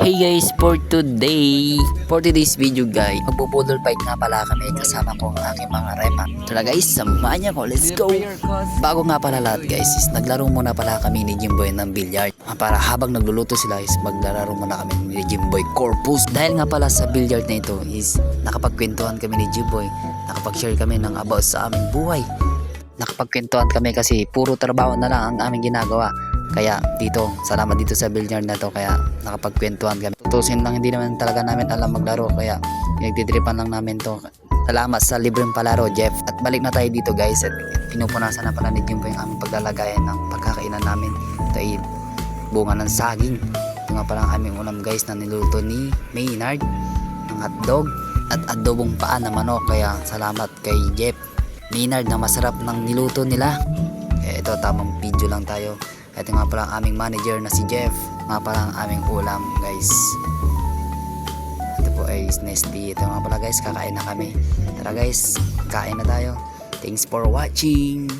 Hey guys, for today's video guys, magbubudol fight nga pala kami kasama ko ang aking mga repa. Tara guys, samahan niyo ko, let's go! Bago nga pala lahat guys, is naglaro muna pala kami ni Jimboy ng billiard. Para habang nagluluto sila is maglalaro muna kami ni Jimboy Corpus. Dahil nga pala sa billiard na ito is nakapagkwentuhan kami ni Jimboy, nakapag-share kami ng about sa aming buhay. Nakapagkwentuhan kami kasi puro trabaho na lang ang aming ginagawa. Kaya dito, salamat dito sa billiard na to, kaya nakapagkwentuhan kami. Tutusin lang, hindi naman talaga namin alam maglaro, kaya pinagtitripan lang namin to. Salamat sa libreng palaro, Jeff. At balik na tayo dito guys, at pinupunasan na pala ni Jimbo yung aming paglalagayan ng pagkakainan namin. Ito ay bunga ng saging. Ito nga pala ang aming ulam guys na niluto ni Maynard, ng hotdog at adobong paa na manok. Kaya salamat kay Jeff Maynard na masarap ng niluto nila. Kaya ito, tamang video lang tayo. Ito nga pala ang aming manager na si Jeff. Nga pala ang aming ulam guys. Ito po ay Nesty. Ito nga pala guys, kakain na kami. Tara guys, kain na tayo. Thanks for watching.